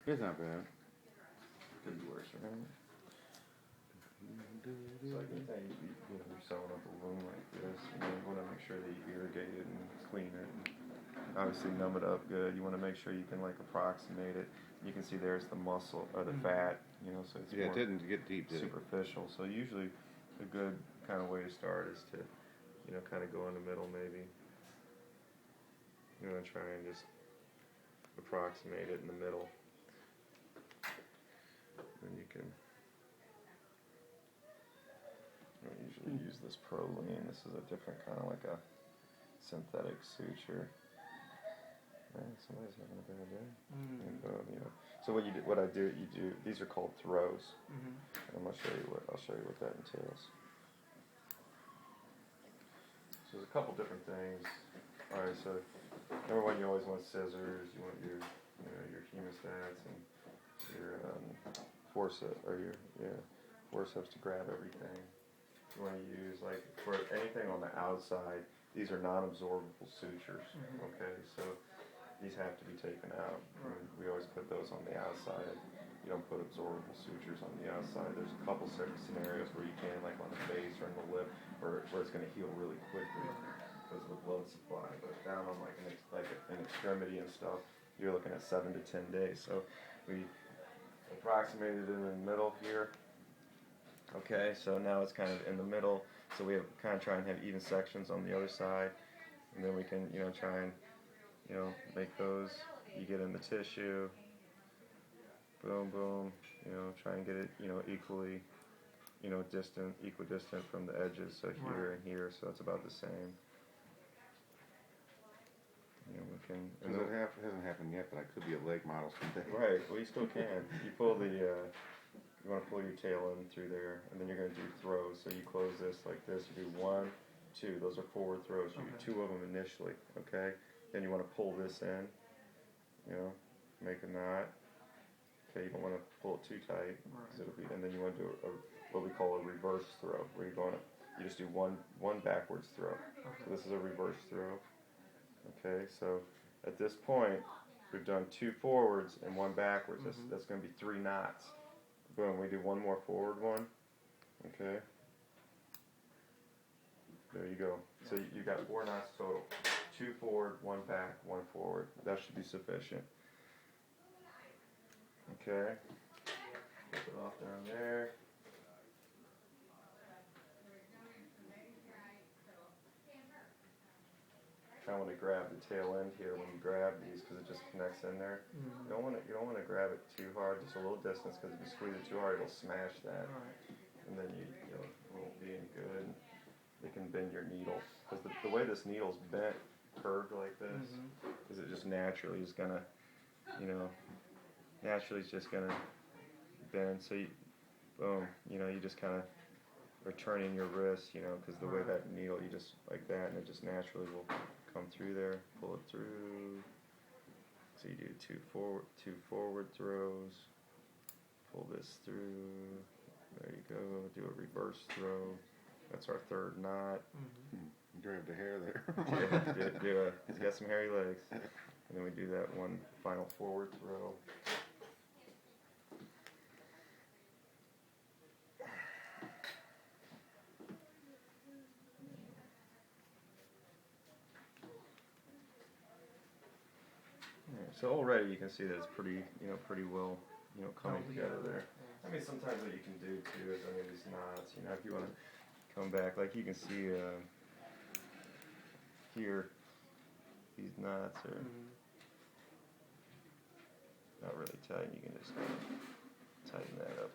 It's not bad. Could be worse, right? So like the thing, you're sewing up a wound like this, you want to make sure that you irrigate it and clean it. And obviously numb it up good. You want to make sure you can like approximate it. You can see there's the muscle or the fat, so it's Yeah, more it didn't get deep, did it? superficial. So usually a good kind of way to start is to, kind of go in the middle maybe. You want to try and just approximate it in the middle. And you can usually use this Prolene. This is a different kind of like a synthetic suture. Man, somebody's having a bad day. And, so what I do, these are called throws. And I'll show you what that entails. So there's a couple different things. All right, so number one, you always want scissors. You want your hemostats and your forceps to grab everything. You want to use, like, for anything on the outside, these are non-absorbable sutures. Okay, so these have to be taken out. We always put those on the outside. You don't put absorbable sutures on the outside. There's a couple certain scenarios where you can, like on the face or in the lip, where it's going to heal really quickly because of the blood supply. But down on like an extremity and stuff, you're looking at 7 to 10 days. So we approximated it in the middle here. Okay, so now it's kind of in the middle. So we have kind of try and have even sections on the other side, and then we can try and make those. You get in the tissue. Boom, boom. Try and get it equally equidistant from the edges. So here and here. So it's about the same. We can. Because it hasn't happened yet, but I could be a leg model someday. Right. Well, you still can. You pull the. You want to pull your tail in through there, and then you're going to do throws. So you close this like this. You do 1, 2. Those are forward throws. You do 2 of them initially. Okay. Then you want to pull this in. Make a knot. Okay. You don't want to pull it too tight, because it'll be. And then you want to do what we call a reverse throw, where you just do one backwards throw. So this is a reverse throw. Okay. So at this point, we've done 2 forwards and 1 backwards. That's going to be 3 knots. Boom, we do 1 more forward one. Okay. There you go. So you got 4 knots total. 2 forward, 1 back, 1 forward. That should be sufficient. Okay. Flip it off down there. I want to grab the tail end here when you grab these, because it just connects in there. You don't want to grab it too hard, just a little distance, because if you squeeze it too hard, it'll smash that. And then it won't be any good. It can bend your needle, because the way this needle's bent, curved like this, is it just naturally is gonna, bend. So boom, you just kind of are turning your wrist, because the way that needle, you just like that, and it just naturally will come through there, pull it through. So you do 2 forward throws, pull this through. There you go. Do a reverse throw. That's our 3rd knot. You have the hair there. Yeah, he's got some hairy legs. And then we do that 1 final forward throw. So already you can see that it's pretty well, coming together there. I mean, sometimes what you can do too is, these knots, if you want to come back, like you can see here, these knots are not really tight. You can just kind of tighten that up.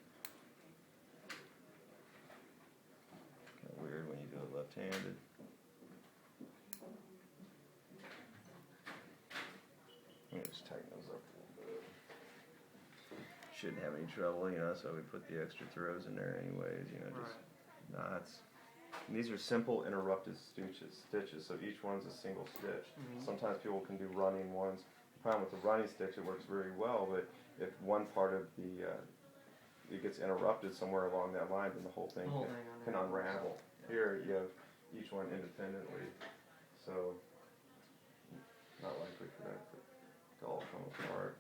Kind of weird when you do it left-handed. Let me just tighten those up a little bit. Shouldn't have any trouble, that's why we put the extra throws in there anyways, just knots. And these are simple interrupted stitches, so each one's a single stitch. Sometimes people can do running ones. The problem with the running stitch, it works very well, but if one part of it gets interrupted somewhere along that line, then the whole thing can unravel. Here you have each one independently, so not likely for that to all come apart.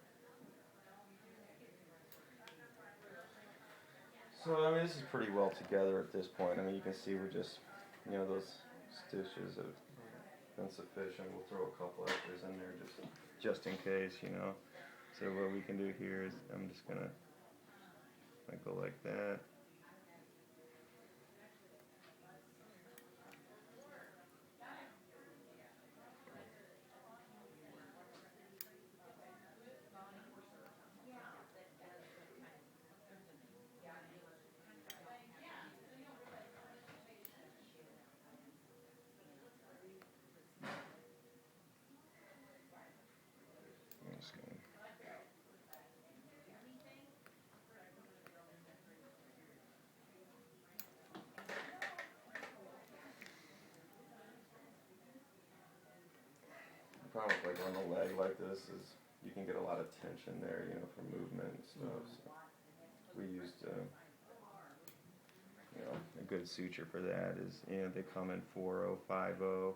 So, I mean, this is pretty well together at this point. I mean, you can see we're just, those stitches have been sufficient. We'll throw a couple extras in there just in case. So what we can do here is I'm just gonna go like that. I'm just gonna The problem with on a leg like this is you can get a lot of tension there, for movement and stuff. So we used, a good suture for that is, they come in 4-0, 5-0,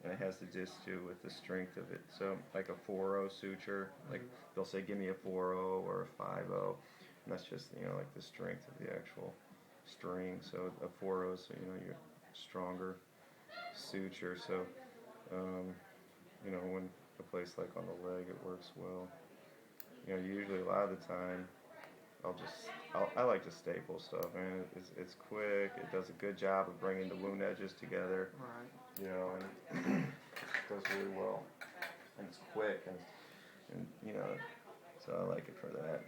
and it has to just do with the strength of it. So like a 4-0 suture, like they'll say give me a 4-0 or a 5-0, and that's just, like the strength of the actual string. So a 4-0, so you're stronger suture. So, when a place like on the leg, it works well. Usually a lot of the time, I like to staple stuff, man. It's quick. It does a good job of bringing the wound edges together. Right. And it does really well. And it's quick, and so I like it for that.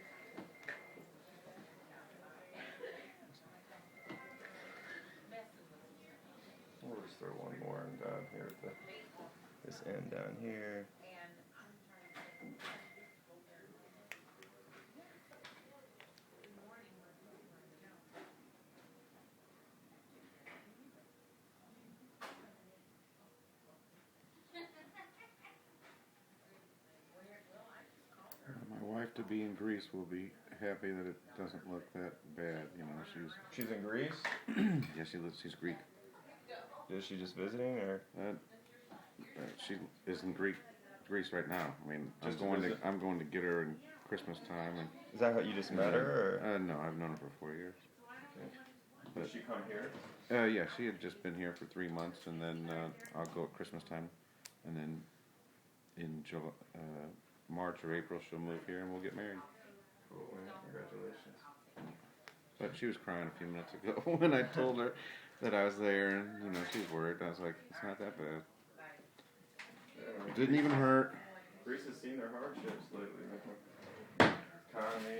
We'll just throw one more and down here at this end down here. My wife to be in Greece will be happy that it doesn't look that bad. She's in Greece? Yeah, she's Greek. Is she just visiting, or? She is in Greece right now. I mean, Just to visit? I'm going to get her in Christmas time. And Is that how you just met her, or? no, I've known her for 4 years. Did she come here? Yeah, she had just been here for 3 months, and then I'll go at Christmas time, and then in March or April she'll move here and we'll get married. Cool, man. Congratulations. But she was crying a few minutes ago when I told her that I was there, and she was worried. I was like, it's not that bad. Yeah, It didn't even hurt. Greece has seen their hardships lately. Economy